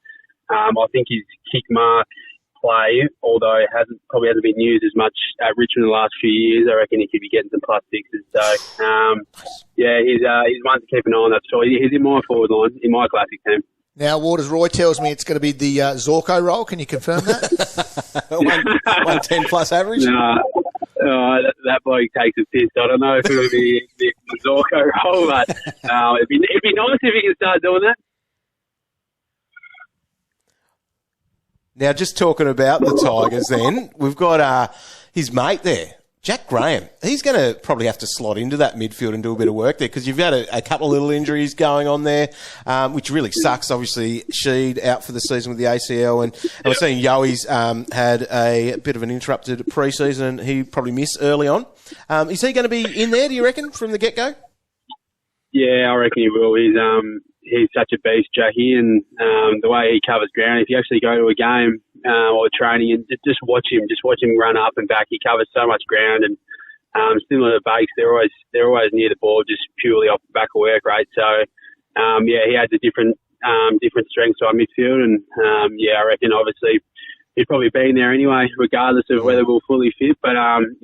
I think his kick mark play, although it probably hasn't been used as much at Richmond in the last few years, I reckon he could be getting some plus sixes. So, yeah, he's one to keep an eye on. That. So he's in my forward line, in my classic team. Now, Waters, Roy tells me it's going to be the Zorko role. Can you confirm that? 110 plus average? No. That bloke takes a piss. I don't know if it'll be the Zorko role, but it'd be nice if he can start doing that. Now, just talking about the Tigers then, we've got his mate there, Jack Graham. He's going to probably have to slot into that midfield and do a bit of work there, because you've had a couple of little injuries going on there, which really sucks. Obviously, Sheed out for the season with the ACL, and we're seeing Yoey's had a bit of an interrupted pre-season, and he probably missed early on. Is he going to be in there, do you reckon, from the get-go? Yeah, I reckon he will. He's such a beast, Jackie, and the way he covers ground. If you actually go to a game or training and just watch him run up and back, he covers so much ground. And similar to Bakes, they're always near the ball, just purely off the back of work rate. So yeah, he adds a different strengths to our midfield, and yeah, I reckon obviously he'd probably been there anyway, regardless of whether we're fully fit. But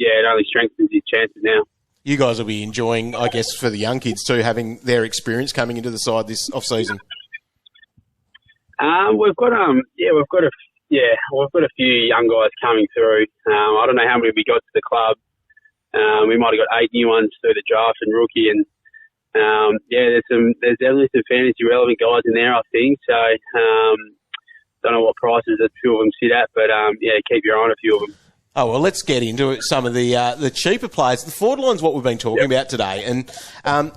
yeah, it only strengthens his chances now. You guys will be enjoying, I guess, for the young kids too, having their experience coming into the side this off-season. We've got a few young guys coming through. I don't know how many we got to the club. We might have got 8 new ones through the draft and rookie, and yeah, there's definitely some fantasy relevant guys in there, I think. So don't know what prices a few of them sit at, but yeah, keep your eye on a few of them. Oh, well, let's get into it. Some of the cheaper players. The forward line's what we've been talking about today. And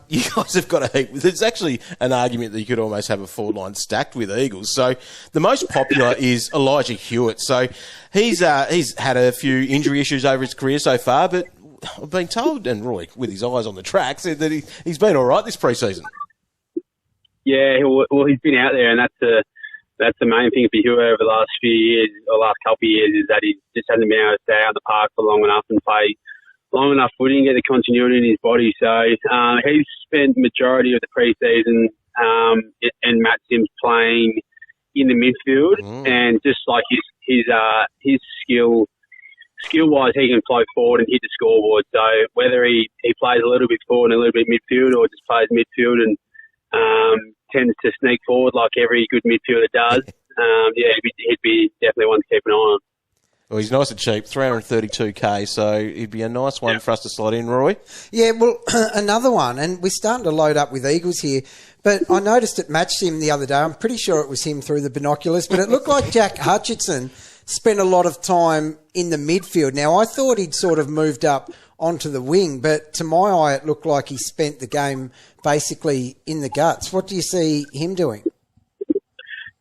you guys have got a heap. There's actually an argument that you could almost have a forward line stacked with Eagles. So the most popular is Elijah Hewitt. So he's had a few injury issues over his career so far, but I've been told, and Roy, with his eyes on the track, said that he's been all right this pre-season. Yeah, well, he's been out there, and that's the main thing for Hugh over the last few years, or last couple of years, is that he just hasn't been able to stay out in the park for long enough and play long enough footy and get the continuity in his body. So he's spent the majority of the pre-season and Matt Sims playing in the midfield, and just like his skill-wise, he can flow forward and hit the scoreboard. So whether he plays a little bit forward and a little bit midfield, or just plays midfield and tends to sneak forward like every good midfielder does, he'd be definitely one to keep an eye on. Well, he's nice and cheap, $332K, so he'd be a nice one for us to slot in, Roy. Yeah, well, another one, and we're starting to load up with Eagles here, but I noticed at Matchsim the other day, I'm pretty sure it was him through the binoculars, but it looked like Jack Hutchinson spent a lot of time in the midfield. Now, I thought he'd sort of moved up onto the wing, but to my eye, it looked like he spent the game basically in the guts. What do you see him doing?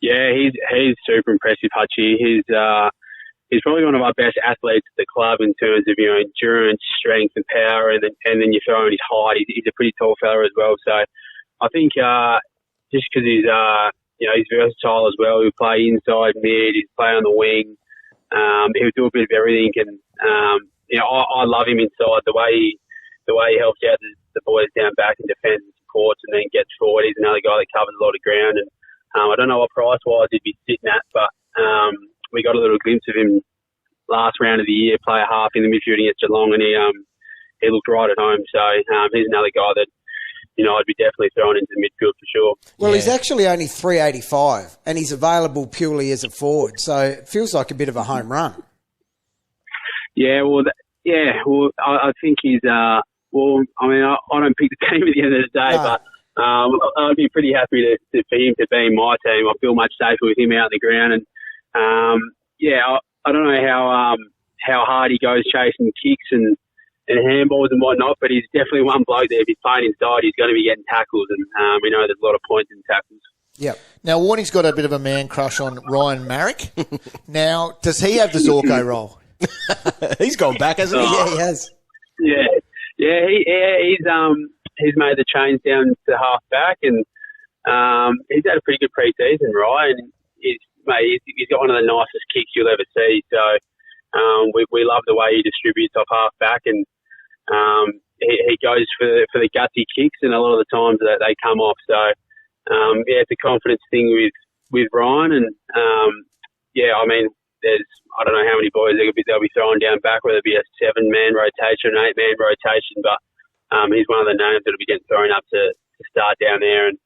Yeah, he's super impressive, Hutchie. He's probably one of our best athletes at the club in terms of, endurance, strength and power, and then you throw in his height. He's a pretty tall fella as well. So I think just because he's versatile as well. He'll play inside mid, he'll play on the wing. He'll do a bit of everything, and I love him inside the way he helps out the boys down back and defends and supports, and then gets forward. He's another guy that covers a lot of ground, and I don't know what price wise he'd be sitting at, but we got a little glimpse of him last round of the year, play a half in the midfield against Geelong, and he looked right at home. So he's another guy that I'd be definitely throwing into the midfield for sure. Well, he's actually only $385, and he's available purely as a forward, so it feels like a bit of a home run. Yeah, well, I think he's. I don't pick the team at the end of the day, but I'd be pretty happy for him to be in my team. I feel much safer with him out on the ground, and I don't know how hard he goes chasing kicks and handballs and whatnot, but he's definitely one bloke that if he's playing inside, he's going to be getting tackles, and we know there's a lot of points in tackles. Yep. Now, Warnie's got a bit of a man crush on Ryan Marrick. Now, does he have the Zorko role? He's gone back, hasn't he? Yeah, he has. He's made the change down to half back, and he's had a pretty good pre-season, Ryan. He's got one of the nicest kicks you'll ever see. So we love the way he distributes off half back, and he goes for the gutsy kicks, and a lot of the times that they come off. So it's a confidence thing with Ryan, and I don't know how many boys they'll be throwing down back, whether it be a 7-man rotation, an 8-man rotation, but he's one of the names that'll be getting thrown up to start down there, and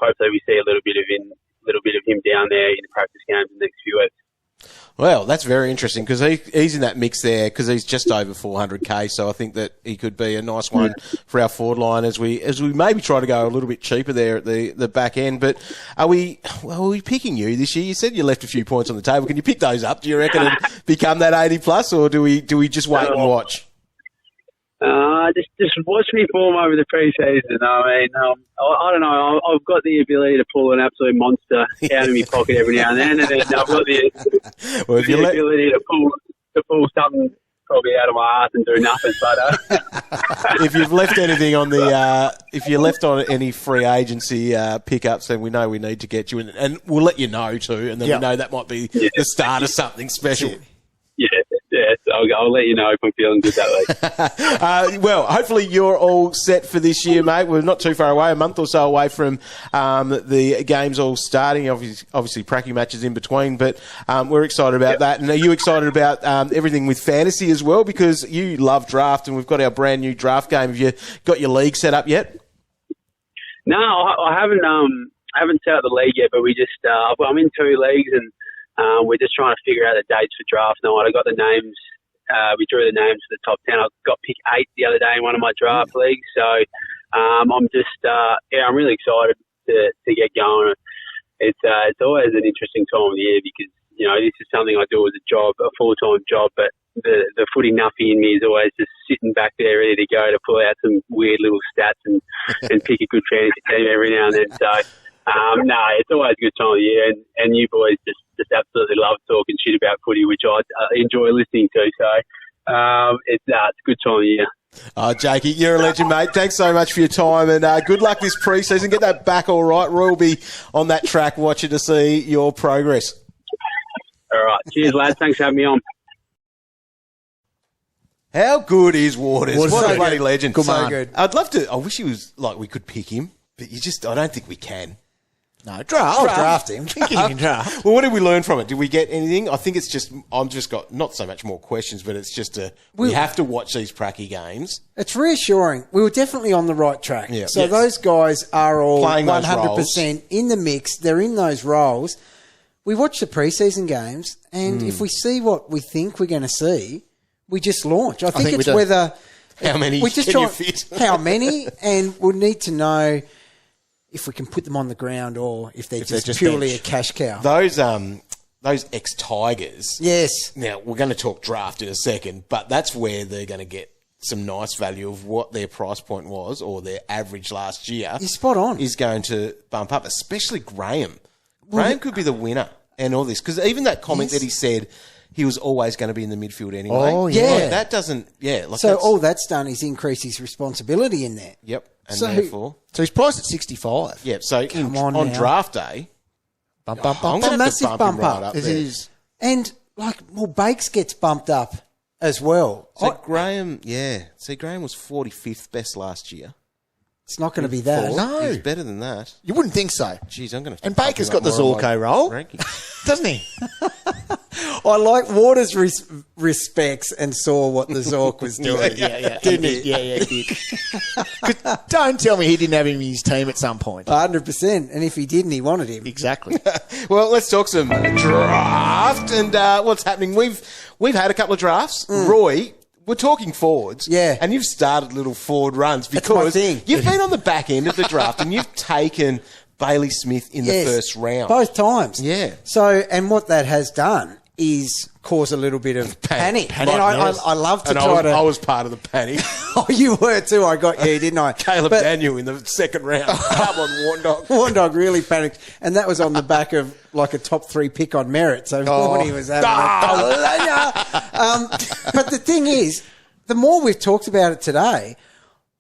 hopefully we see a little bit of him down there in the practice games in the next few weeks. Well, that's very interesting because he's in that mix there because he's just over $400K, so I think that he could be a nice one for our forward line as we maybe try to go a little bit cheaper there at the back end. But are we picking you this year? You said you left a few points on the table. Can you pick those up? Do you reckon and become that 80 plus, or do we just wait and watch? Just watch me form over the pre-season. I don't know. I've got the ability to pull an absolute monster out of my pocket every now and then I've got the ability to pull something probably out of my ass and do nothing. But if you've left anything on if you left on any free agency pickups, then we know we need to get you in, and we'll let you know too, and then we know that might be the start of something special. Yeah, so I'll let you know if I'm feeling good that way. Well, hopefully you're all set for this year, mate. We're not too far away, a month or so away from the games all starting. Obviously, pracky matches in between, but we're excited about that. And are you excited about everything with fantasy as well? Because you love draft, and we've got our brand new draft game. Have you got your league set up yet? No, I haven't. I haven't set up the league yet, but I'm in 2 leagues, and we're just trying to figure out the dates for draft night. I got the names. We drew the names for the top 10. I got pick 8 the other day in one of my draft leagues. So I'm just, I'm really excited to get going. It's always an interesting time of the year because, this is something I do as a job, a full-time job, but the footy nuffy in me is always just sitting back there ready to go to pull out some weird little stats and pick a good fantasy team every now and then. So, it's always a good time of the year, and you boys just absolutely love talking shit about footy, which I enjoy listening to. So, It's a good time of year. Oh, Jakey, you're a legend, mate. Thanks so much for your time, and good luck this pre-season. Get that back all right. Roy will be on that track watching to see your progress. All right. Cheers, lads. Thanks for having me on. How good is Waters? Waters What so a bloody good. legend. Good So man. good. I'd love to. I wish he was like we could pick him, but I don't think we can. No, draft. I'll draft him. You can draft. Well, what did we learn from it? Did we get anything? I think it's just I've just got not so much more questions, but it's just we have to watch these pracky games. It's reassuring. We were definitely on the right track. Yeah. So Yes. those guys are all Playing those 100% in the mix. They're in those roles. We watch the preseason games, and if we see what we think we're going to see, we just launch. I think think we it's do. whether How many we just can you try fit? how many, and we'll need to know if we can put them on the ground or if they're just purely bench. a cash cow. Those ex-Tigers. Yes. Now we're going to talk draft in a second, but that's where they're going to get some nice value of what their price point was or their average last year. You're spot on. Is going to bump up, especially Graham. Graham could be the winner and all this because even that comment that he said he was always going to be in the midfield anyway. Oh, yeah. Like, that doesn't. Yeah. Like So that's, all that's done is increase his responsibility in there. Yep. And So- therefore, So he's priced at 65. yeah. So on on now. draft day, Bump, bump, I'm bump. going to massive bump bump him right up. up It there. is. And Bakes gets bumped up as well. So Graham, See, Graham was 45th best last year. It's not going to be that. No. He's better than that. You wouldn't think so. Jeez, I'm going to. And Baker's got the Zorko role, doesn't he? I like Waters respects and saw what the Zork was doing. Didn't he? Yeah, he did. 'Cause don't tell me he didn't have him in his team at some point. 100%. And if he didn't, he wanted him. Exactly. Well, let's talk some draft and what's happening. We've had a couple of drafts. Roy, we're talking forwards. Yeah. And you've started little forward runs That's my because thing. you've been on the back end of the draft and you've taken Bailey Smith in Yes, the first round. Both times. Yeah. So, and what that has done is cause a little bit of panic. And I love to And try I was part of the panic. Oh, you were too. I got you, didn't I? Caleb But Daniel in the second round. Come on, Warndog. Warndog really panicked. And that was on the back of like a top 3 pick on merit. So Warnie was having but the thing is, the more we've talked about it today,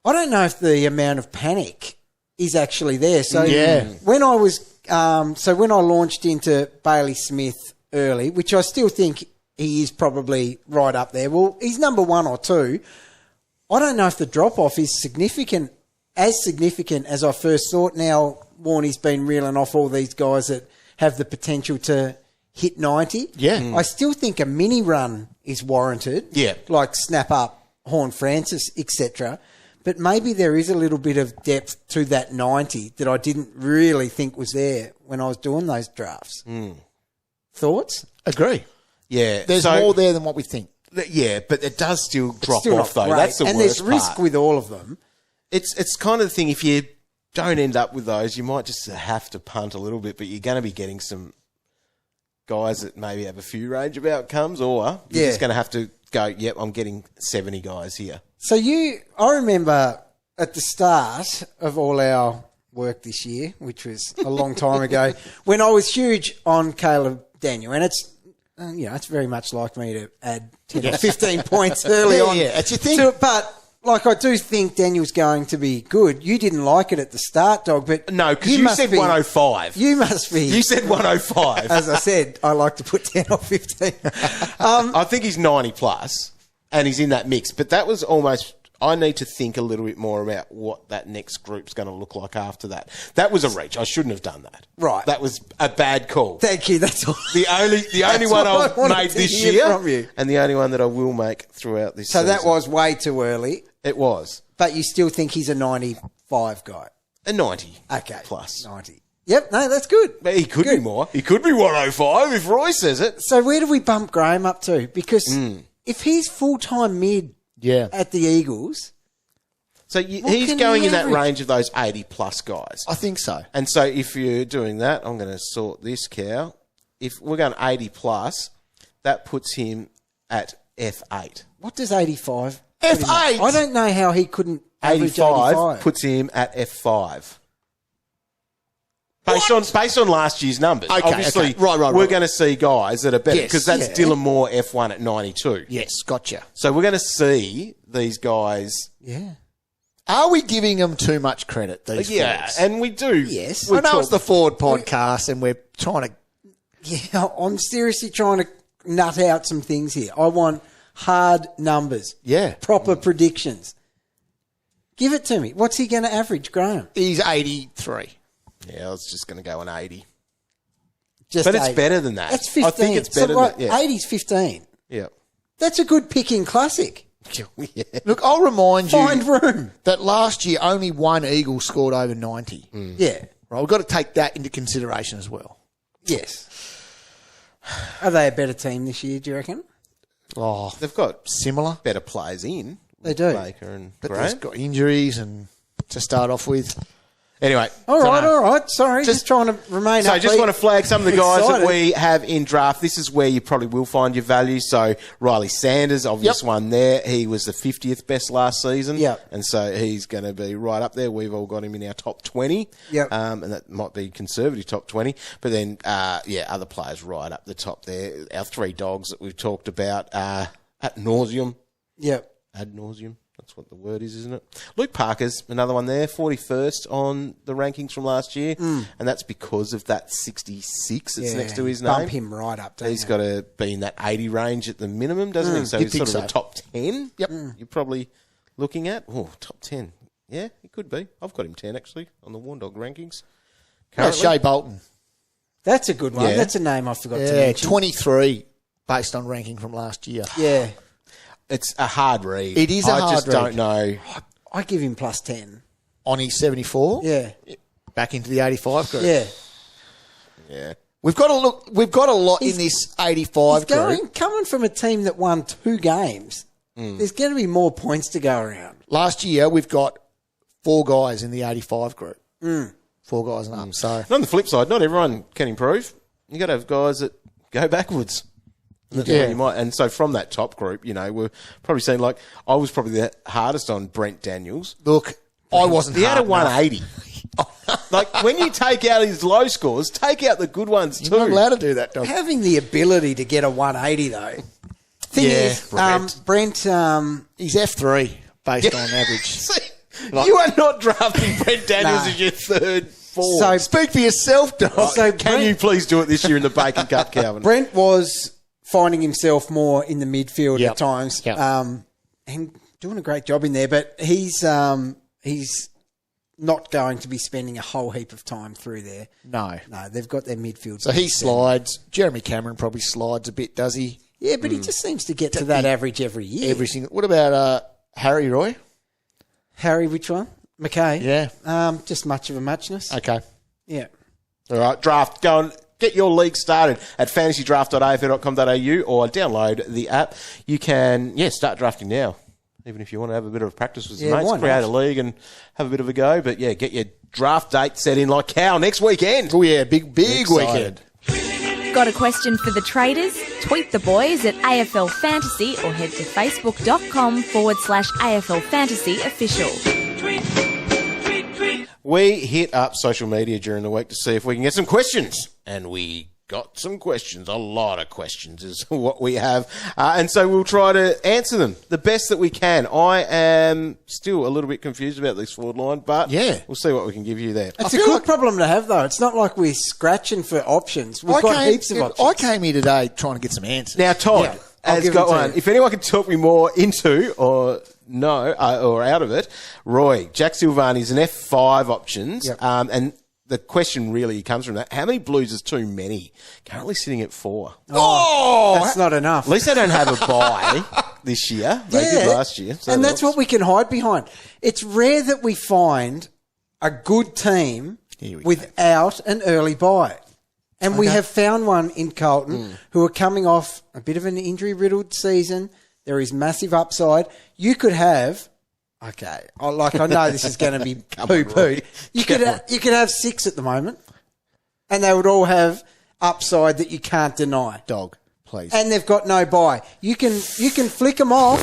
I don't know if the amount of panic is actually there. So when I was, when I launched into Bailey Smith early, which I still think he is probably right up there. Well, he's number 1 or 2. I don't know if the drop-off is significant as I first thought. Now, Warnie's been reeling off all these guys that have the potential to hit 90. Yeah. I still think a mini run is warranted. Yeah. Like snap up Horne-Francis, etc. But maybe there is a little bit of depth to that 90 that I didn't really think was there when I was doing those drafts. Thoughts? Agree. Yeah. There's more there than what we think. Yeah, but it does still drop Still off, not though. great. That's the and worst there's risk part. with all of them. It's kind of the thing, if you don't end up with those, you might just have to punt a little bit, but you're going to be getting some guys that maybe have a few range of outcomes, or you're just going to have to go, yep, I'm getting 70 guys here. So I remember at the start of all our work this year, which was a long time ago, when I was huge on Caleb Daniel, and it's it's very much like me to add 10 or 15 points early on. Yeah, that's your thing. But like I do think Daniel's going to be good. You didn't like it at the start, Dog, but No, because you must said be- 105. You must be. You said 105. As I said, I like to put 10 or 15. I think he's 90 plus, and he's in that mix. But that was almost. I need to think a little bit more about what that next group's going to look like after that. That was a reach. I shouldn't have done that. Right. That was a bad call. Thank you. That's all. The only one what I I've wanted made to this hear year, from you. and the only one that I will make throughout this So season. that was way too early, It was. but you still think he's a 95 guy. A 90. Okay. Plus. 90. Yep, no, that's good. But he could be more. He could be 105 if Roy says it. So where do we bump Graham up to? Because if he's full-time mid at the Eagles, So he's can going he in that average? range of those 80 plus guys. I think so. And so if you're doing that, I'm going to sort this cow. If we're going 80 plus, that puts him at F8. what does 85? F8? I don't know how he couldn't average 85 85. puts him at F5. Based on last year's numbers. Okay, Obviously, okay. Right. we're going to see guys that are better Yes, because that's yeah. Dylan Moore F1 at 92. Yes, gotcha. So we're going to see these guys. Yeah. Are we giving them too much credit, these Yeah, forwards? and we do. Yes. I know it's the Forward podcast and we're trying to... Yeah, I'm seriously trying to nut out some things here. I want hard numbers. Yeah. Proper predictions. Give it to me. What's he going to average, Graham? He's 83. Yeah, I was just going to go on 80. Just But it's 80. better than that. That's 15. I think it's better so, like, than that. 80's 15. Yeah. That's a good picking classic. Yeah. Look, I'll remind you Find room. that last year only one Eagle scored over 90. Yeah. Right, we've got to take that into consideration as well. Yes. Are they a better team this year, do you reckon? Oh, They've got similar. better players in. They do. Baker and But Graham. they've got injuries and to start off with. Anyway. All right. Sorry, just trying to remain So I just upbeat. want to flag some of the guys that Excited. we have in draft. This is where you probably will find your value. So Ryley Sanders, obvious Yep. one there. He was the 50th best last season. Yep. And so he's going to be right up there. We've all got him in our top 20. Yep. And that might be conservative top 20. But then, other players right up the top there. Our three dogs that we've talked about at nauseum. Yep. Ad nauseum. That's what the word is, isn't it? Luke Parker's another one there, 41st on the rankings from last year, and that's because of that 66 that's next to his name. Bump him right up, don't He's you? got to be in that 80 range at the minimum, doesn't he? So You'd he's sort of think a so. top 10. Yep. You're probably looking at. Oh, top 10. Yeah, he could be. I've got him 10, actually, on the Warn Dog rankings. Shea Bolton. That's a good one. Yeah. That's a name I forgot to Yeah, mention. 23 based on ranking from last year. Yeah. It's a hard read. It is a I hard just read. don't know. I give him plus 10. On his 74. Yeah. Back into the 85 group. Yeah. Yeah. We've got to look. We've got a lot in this 85 group. Coming from a team that won 2 games, there's going to be more points to go around. Last year, we've got 4 guys in the 85 group. 4 guys and up. So And on the flip side, not everyone can improve. You got to have guys that go backwards. And that's where you might. And so from that top group, we're probably saying I was probably the hardest on Brent Daniels. look, I wasn't. He had a hard enough. 180. When you take out his low scores, take out the good ones too. You're not allowed to do that, dog. Having the ability to get a 180, though. Thing Yeah, is, Brent, He's F3 based on average. See, you are not drafting Brent Daniels as your third forward. So- Speak for yourself, dog. so Can you please do it this year in the Bacon Cup, Calvin? Brent was finding himself more in the midfield Yep. at times, Yep. and doing a great job in there. But he's not going to be spending a whole heap of time through there. No. No, they've got their midfield. So he slides. Jeremy Cameron probably slides a bit, does he? Yeah, but he just seems to get to that average every year. Every single. What about Harry Roy? Harry, which one? Macrae? Yeah. Just much of a muchness. Okay. Yeah. All right, draft. Go and get your league started at fantasydraft.afl.com.au or download the app. You can, start drafting now. Even if you want to have a bit of practice with some Yeah, mates, why create not? a league and have a bit of a go. But get your draft date set in like Cal next weekend. Oh yeah, big Excited. weekend. Got a question for the traders? Tweet the boys at AFL Fantasy or head to facebook.com/AFL Fantasy Official. We hit up social media during the week to see if we can get some questions. And we got some questions. A lot of questions is what we have. And so we'll try to answer them the best that we can. I am still a little bit confused about this forward line, but we'll see what we can give you there. It's a good problem to have, though. It's not like we're scratching for options. We've got heaps of options. I came here today trying to get some answers. Now, Todd I'll has give got it to one. you. If anyone can talk me more into or out of it, Roy, Jack Silvagni is an F5 options. Yep. And the question really comes from that. How many Blues is too many? Currently sitting at 4. That's not enough. At least they don't have a bye this year. They did last year. So and that's what we can hide behind. It's rare that we find a good team without an early bye. And we have found one in Carlton who are coming off a bit of an injury-riddled season. There is massive upside. You could have... Okay, I know this is going to be poo-pooed. You could have 6 at the moment, and they would all have upside that you can't deny. Dog, please. And they've got no bye. You can flick them off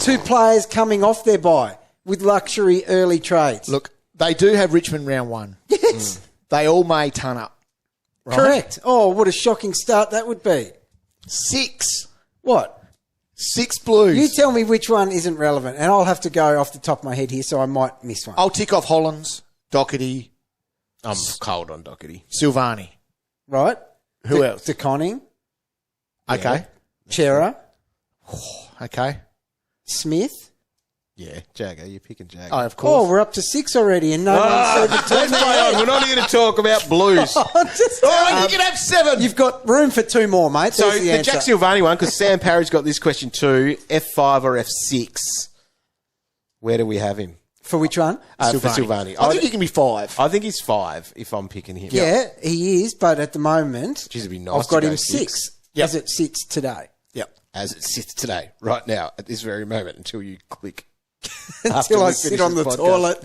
2 players coming off their bye with luxury early trades. Look, they do have Richmond round 1. Yes. they all may turn up. Right? Correct. Oh, what a shocking start that would be. 6. What? 6 Blues. You tell me which one isn't relevant, and I'll have to go off the top of my head here, so I might miss one. I'll tick off Hollands, Doherty, I'm cold on Doherty. Silvagni. Right? Who else? DeConning, Okay. Chera, Okay. Smith. Yeah, Jagger. You're picking Jagger. Oh, of Oh, course. we're up to 6 already, and no one's Let's play on. We're not here to talk about Blues. You can have 7. You've got room for 2 more, mate. So There's the the answer. Jack Silvagni one, because Sam Parry's got this question too. F5 or F6? Where do we have him? For which one? For Silvagni. I think he can be 5. I think he's 5 if I'm picking him. Yeah, he is, but at the moment, Jeez, it'd be nice I've got to go him 6 Yep. as it sits today. Yep. As it sits today, right now, at this very moment, until you click. Until I sit on the toilet.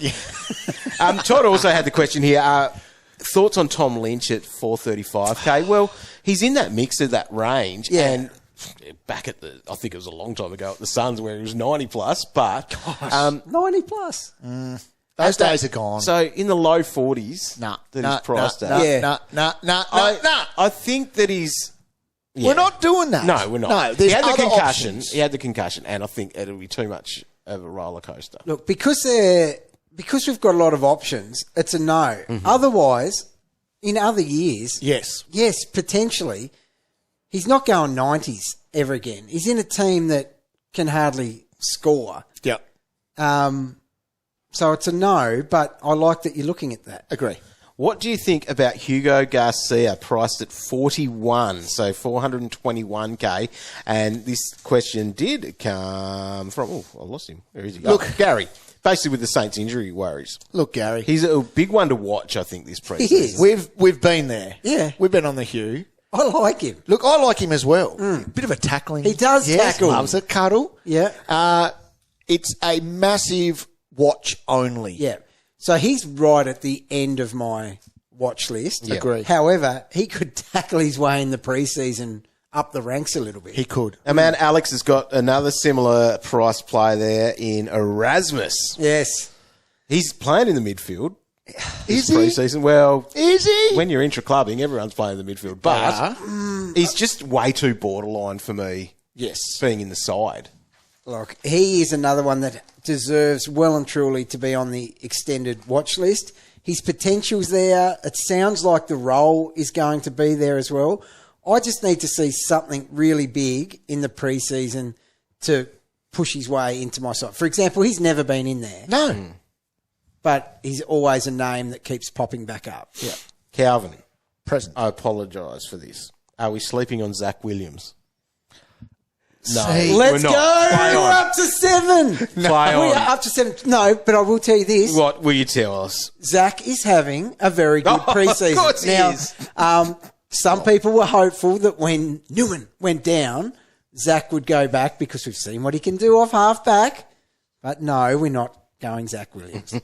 Todd also had the question here. Thoughts on Tom Lynch at 435k? Well, he's in that mix of that range. Yeah. And back at I think it was a long time ago at the Suns where he was 90 plus, but 90 plus. Those days are gone. so in the low 40s Nah. that Nah, he's priced nah, at. Yeah. Nah. I think that he's... We're not doing that. No, we're not. No, he there's had the other concussion. options. He had the concussion, and I think it'll be too much of a roller coaster. Look, because we've got a lot of options, it's a no. Otherwise, in other years, Yes. potentially, he's not going 90s ever again. He's in a team that can hardly score. Yep. So it's a no, but I like that you're looking at that. Agree. What do you think about Hugo Garcia, priced at 41, so 421k? And this question did come from... Oh, I lost him. Where is he? Look, Gary. Basically with the Saints' injury worries. Look, Gary. He's a big one to watch, I think, this He pre-season. is. We've been there. Yeah. We've been on the Hugh. I like him. Look, I like him as well. Bit of a tackling. He does tackle. Loves a cuddle. Yeah. It's a massive watch only. Yeah. So he's right at the end of my watch list. Yeah. Agree. However, he could tackle his way in the preseason up the ranks a little bit. He could. Our man Alex has got another similar price play there in Erasmus. Yes. He's playing in the midfield. Is this he? pre-season. Well, Is he? when you're intra-clubbing, everyone's playing in the midfield. But he's just way too borderline for me Yes. being in the side. Look, he is another one that deserves well and truly to be on the extended watch list. His potential's there. It sounds like the role is going to be there as well. I just need to see something really big in the preseason to push his way into my side. For example, he's never been in there. No. But he's always a name that keeps popping back up. Yeah. Calvin, Present. I apologise for this. Are we sleeping on Zach Williams? No, See, Let's we're go. not. Play We're on. up to 7. Play We on. are up to 7. No, but I will tell you this. What will you tell us? Zach is having a very good preseason. Of course he now, is. Some people were hopeful that when Newman went down, Zach would go back because we've seen what he can do off half-back. But no, we're not going Zach Williams.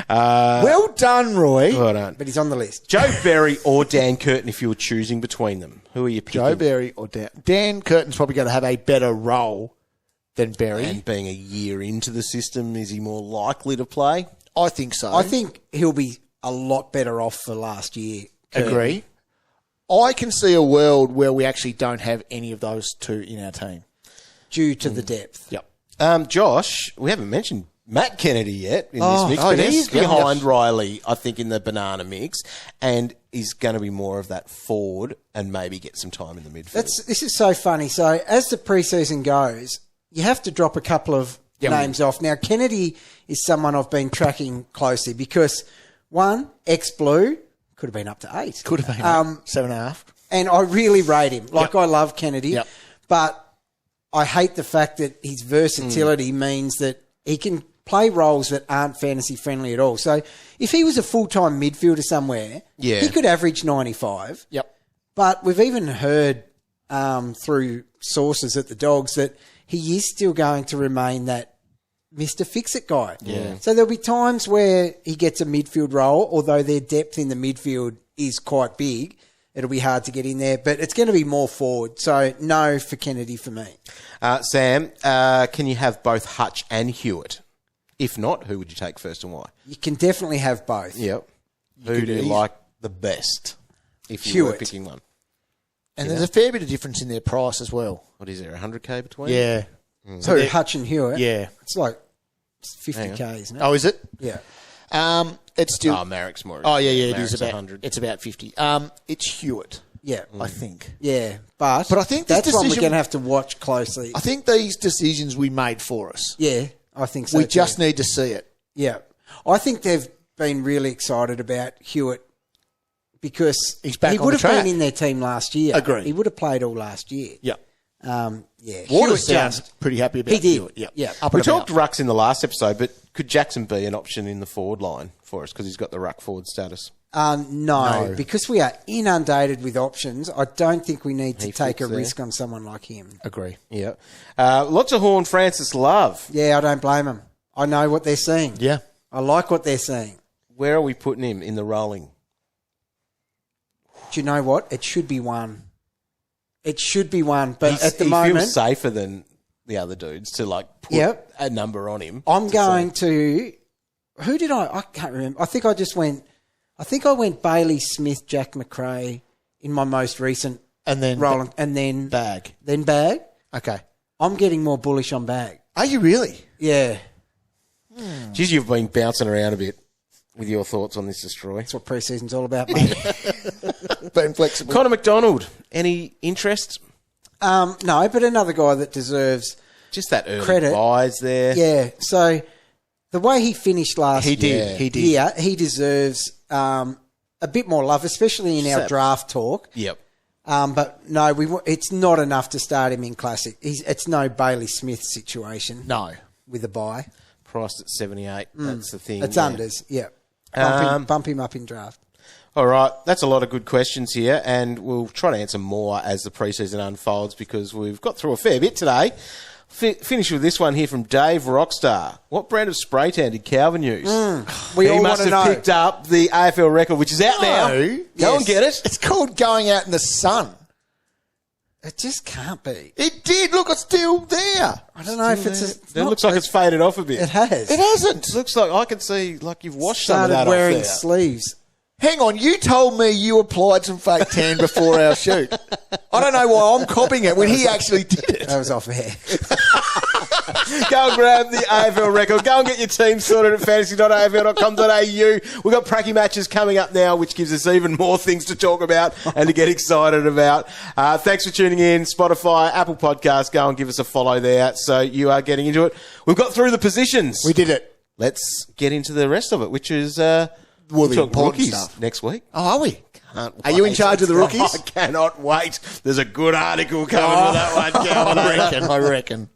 Well done, Roy. Well done. But he's on the list. Joe Berry or Dan Curtin if you were choosing between them. Who are you picking? Joe Berry or Dan. Dan Curtin's probably going to have a better role than Berry. And being a year into the system, is he more likely to play? I think so. I think he'll be a lot better off for last year. Agree. I can see a world where we actually don't have any of those two in our team. Due to the depth. Yep. Josh, we haven't mentioned Matt Kennedy yet in this mix, oh, but yes, he's yeah. behind Ryley, I think, in the banana mix, and he's going to be more of that forward and maybe get some time in the midfield. This is so funny. So as the preseason goes, you have to drop a couple of names off. Now, Kennedy is someone I've been tracking closely because, one, ex-Blue, could have been up to 8. Could have been 7.5. And I really rate him. I love Kennedy. Yep. But I hate the fact that his versatility means that he can play roles that aren't fantasy friendly at all. So if he was a full-time midfielder somewhere, he could average 95. Yep. But we've even heard through sources at the Dogs that he is still going to remain that Mr. Fix-It guy. Yeah. So there'll be times where he gets a midfield role, although their depth in the midfield is quite big. It'll be hard to get in there, but it's going to be more forward. So no for Kennedy for me. Sam, can you have both Hutch and Hewitt? If not, who would you take first and why? You can definitely have both. Yep. Who do you like the the best if you were Hewitt. picking one? And there's a fair bit of difference in their price as well. What is there, 100K between? Yeah. So Hutch and Hewitt. Yeah. It's like 50K, isn't it? Oh, is it? Yeah. It's still. Oh, Marrick's more. Oh, yeah, it Marrick's is about 100. It's about 50. It's Hewitt, Yeah. I think. Yeah. But I think this that's one we're decision- going to have to watch closely. I think these decisions we made for us. Yeah, I think so. We just too. need to see it. Yeah. I think they've been really excited about Hewitt because He's back he on would the have track. been in their team last year. Agree. He would have played all last year. Yeah. Yeah. Waters Hewitt sounds just- pretty happy about He did. Hewitt. Yeah. Yeah. Up We and talked about. rucks in the last episode, but could Jackson be an option in the forward line for us because he's got the ruck forward status? No, because we are inundated with options. I don't think we need to He take a fits there. risk on someone like him. Agree. Yeah. Lots of Horne-Francis love. Yeah, I don't blame them. I know what they're seeing. Yeah. I like what they're seeing. Where are we putting him in the rolling? Do you know what? It should be one. It should be one, but He's- at the he moment, feels safer than the other dudes to like put Yep. a number on him. I'm to going say- to. Who did I can't remember. I think I went Bailey Smith, Jack Macrae in my most recent And then rolling, and then Bag. Then Bag. Okay. I'm getting more bullish on Bag. Are you really? Yeah, Geez, you've been bouncing around a bit with your thoughts on this destroy. that's what preseason's all about, mate. Being flexible. Connor McDonald, any interest? No, but another guy that deserves Just that early Credit. buys there. Yeah, so the way he finished last He did. Yeah. He did. year, he deserves a bit more love, especially in our Sap. draft talk. Yep. But no, it's not enough to start him in Classic. It's no Bailey Smith situation No. with a buy. Priced at 78. That's the thing. It's yeah. unders, yeah. Bump him up in draft. All right, that's a lot of good questions here, and we'll try to answer more as the preseason unfolds because we've got through a fair bit today. Finish with this one here from Dave Rockstar. What brand of spray tan did Calvin use? We He all must want to have know. picked up the AFL record, which is out now. Go Yes. and get it. It's called going out in the sun. It just can't be. It did. Look, it's still there. I don't know if it's. It looks like it's faded off a bit. It has. It hasn't. It looks like I can see like you've washed some of Started that wearing off there. sleeves. Hang on, you told me you applied some fake tan before our shoot. I don't know why I'm copying it when he actually did it. That was off air. Go and grab the AFL record. Go and get your team sorted at fantasy.afl.com.au. We've got pracky matches coming up now, which gives us even more things to talk about and to get excited about. Thanks for tuning in. Spotify, Apple Podcasts, go and give us a follow there so you are getting into it. We've got through the positions. We did it. Let's get into the rest of it, which is Well, the talk important rookies stuff. next week. Oh, are we? Can't Are you in wait. charge of the rookies? I cannot wait. There's a good article coming with that one, Calvin. I reckon.